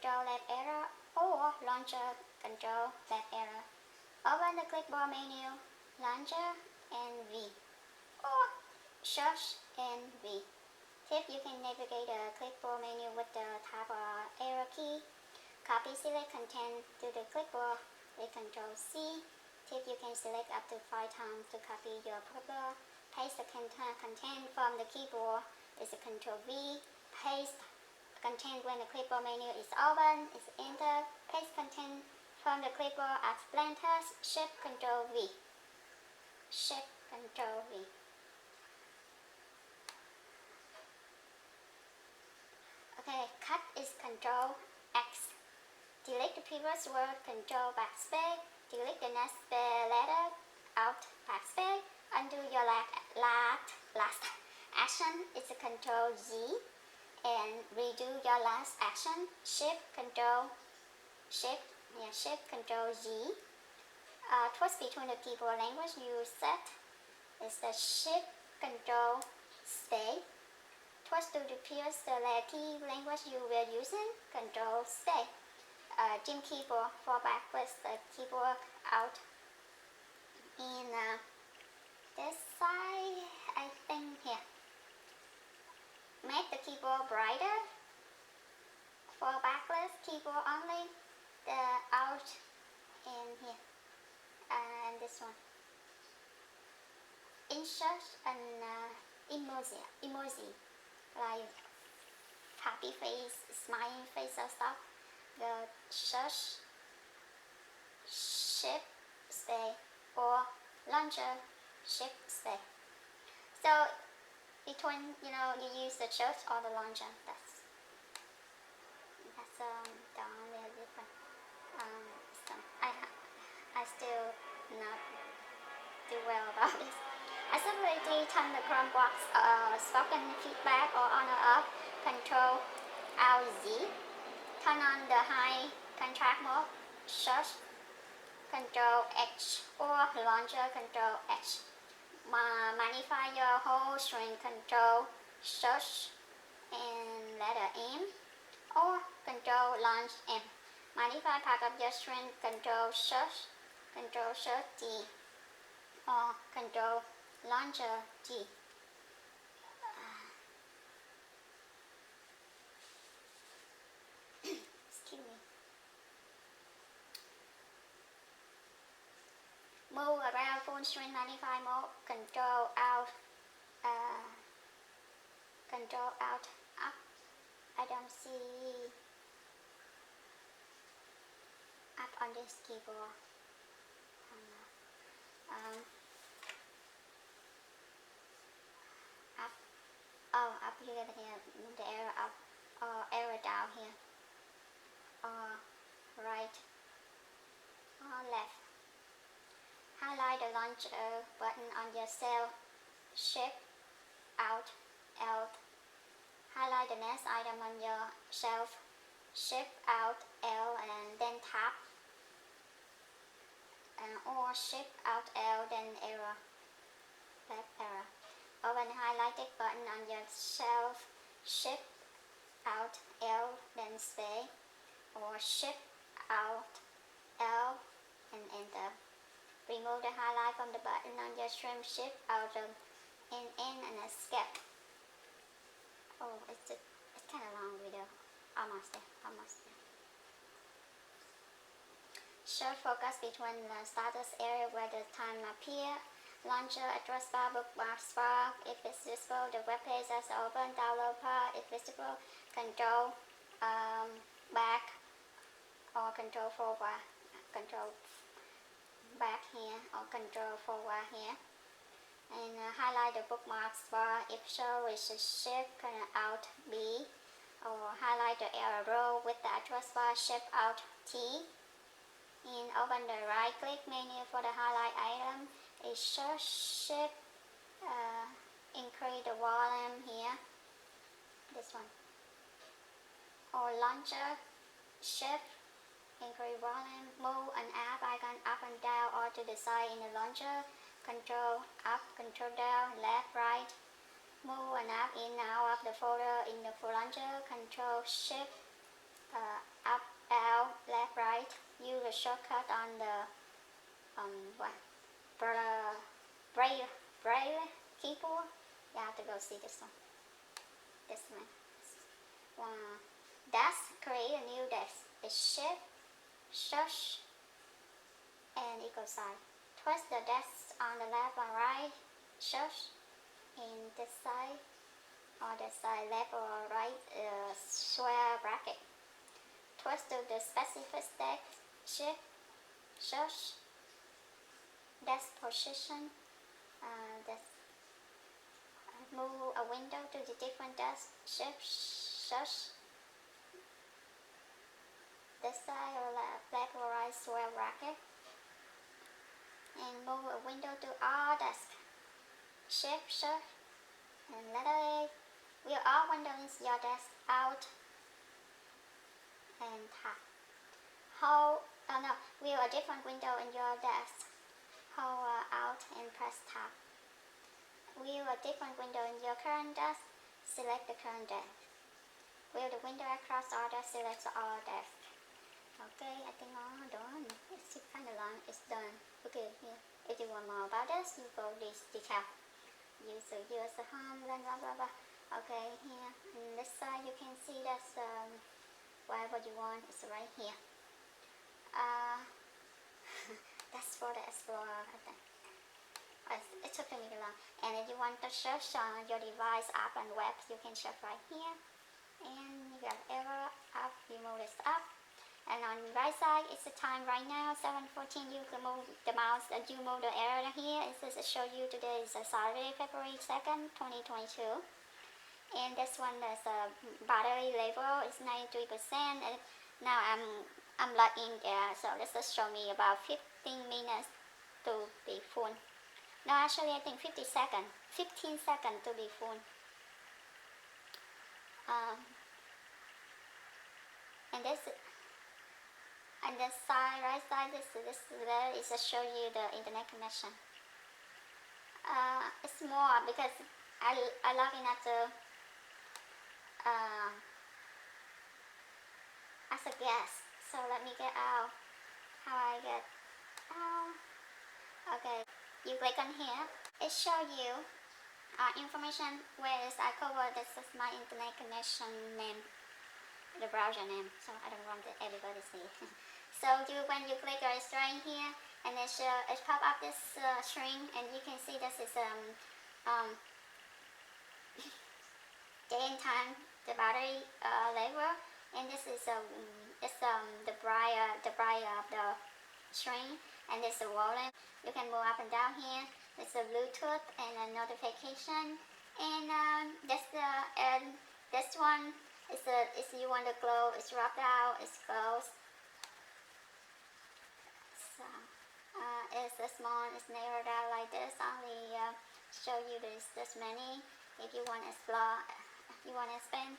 control left arrow, or launcher control left arrow. Open the clipboard menu, launcher and V, or search and V. Tip: you can navigate the clipboard menu with the tab or arrow key. Copy select content to the clipboard with Control C. Tip: you can select up to 5 times to copy your clipboard. Paste the content from the keyboard is a Control V. Paste content when the clipboard menu is open is Enter. Paste content from the clipboard as blank text, Shift Control V. Shift Control V. Okay, cut is Control X. Delete the previous word, Control backspace. Delete the next letter, Alt backspace. Undo your last action is a Control Z. And redo your last action, Shift Control Z. Twist between the keyboard language you set is the Shift Control Space. Twist to the previous key language you were using, Control Space. Dim keyboard for backwards the keyboard out. In this side, I think here. Make the keyboard brighter. For backwards keyboard only, the out in here. And this one. Insert an emoji like happy face, smiling face or stuff. The search Shift Space or launcher Shift Space. So between you use the search or the launcher. That's the only difference. So I still not do well about this. Accessibility: turn the Chromebook spoken feedback or on or off. Control Alt Z. Turn on the high contrast mode. Search Control H or launcher Control H. Magnify your whole screen, Control Search and letter M, or Control Launch M. Magnify part of your screen, Control Search D, or Control Launcher D. Excuse me. Move around full screen magnify mode, Control Alt up. I don't see up on this keyboard. Up. Oh, up here, the arrow up or arrow down here. Or right or left. Highlight the launcher button on your cell. Shift Alt L. Highlight the next item on your shelf. Shift Alt L and then tap. Or Shift Alt L then arrow. Left arrow. Open the highlighted button on your shelf. Shift Alt L then space. Or Shift Alt L and enter. Remove the highlight from the button on your stream. Shift Alt and escape. Oh, it's kind of long video. Almost there. Show focus between the status area where the time appear. Launcher, address bar, bookmarks bar. If it's visible, the web page is open. Download part if visible. Control back or control forward. Control back here or control forward here. And highlight the bookmarks bar. If so, it's Shift Alt B. Or highlight the arrow with the address bar. Shift Alt T. And open the right click menu for the highlight item. It's Shift increase the volume here. This one. Or launcher. Shift increase volume. Move an app icon up and down or to the side in the launcher. Control up, control down, left, right. Move an app in and out of the folder in the launcher. Control Shift up left, right. Use the shortcut on the what? Braille keyboard. You have to go see this one. This one. Desk. Create a new desk. It's shift, search, and equal sign. Twist the desk on the left and right. Search. In this side or this side, left or right, square bracket. Twist to the specific desk. Shift, search, desk position. Move a window to the different desk. Shift, search. This side or left or right square bracket. And move a window to all desk. Shift, search, and letter A. Will all windows your desk out and tab. Will a different window in your desk. Hold out and press tab. Will a different window in your current desk. Select the current desk. Will the window across all desks. Select all desks. Okay, I think all done. It's kind of long. It's done. Okay, here. If you want more about this, you go this detail. Use the home, blah blah blah blah. Okay, here on this side you can see that's whatever you want is right here. That's for the Explorer, I think. It took me long. And if you want to search on your device, app, and web, you can search right here. And if you have error up, you move this up. And on the right side, it's the time right now, 7:14. You can move the mouse, and you move the arrow here. It says it show you today is Saturday, February 2nd, 2022. And this one is a battery level is 93%. And now I'm logged in there, so this will show me about 15 minutes to be full. No, actually I think 15 seconds to be full. And this side, right side, this there is to show you the internet connection. It's more because I log in as a guest. So let me get out. How I get out? Okay, you click on here. It show you information where is I cover. This is my internet connection name, the browser name. So I don't want everybody to see. So when you click it's right here, and it pop up this string, and you can see this is day and time, the battery level, and this is the bright of the string, and this is rolling. You can move up and down here. It's a Bluetooth and a notification, and this one is you want to close. It's rubbed out. It's closed. So it's a small. It's narrowed out like this. Only show you this many. If you want to explore, you want to expand,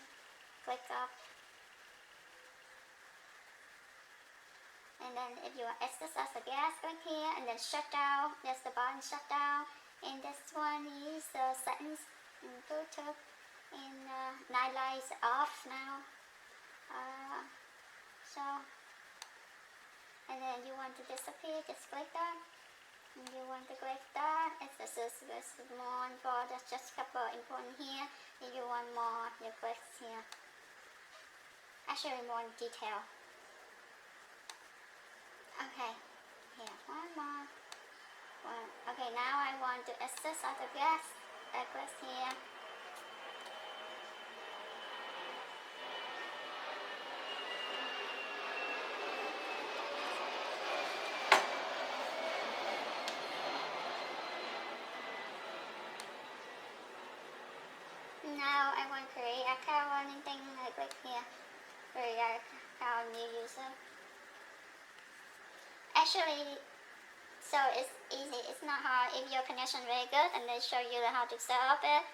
click up. And then if you want access as a guest, click here, and then shut down. There's the button shut down. And this one is the settings in Bluetooth. And night lights off now. And then you want to disappear, just click that. And you want to click that. This is more for just a couple important here. If you want more, you click here. Actually, more detail. Okay, here, one more. Okay, now I want to access other guests. I click here. Now I want to create account or anything. I click here. Create account, new user. Actually, so it's easy. It's not hard if your connection very good, and they show you how to set up it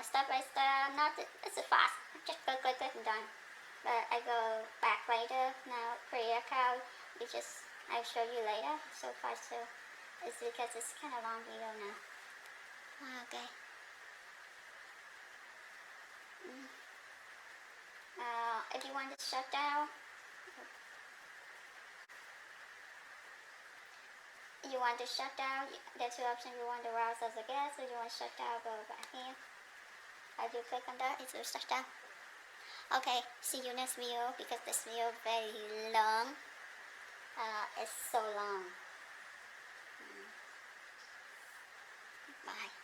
step by step. It's fast. Just click and done. But I go back later. Now create account. I'll show you later. So fast too. It's because it's kind of long video now. Okay. If you want to shut down, You want to shut down, the two options, you want to browse as a guest or you want to shut down, go back here. As you click on that, it will shut down. Okay, see you next video because this video very long. It's so long. Bye.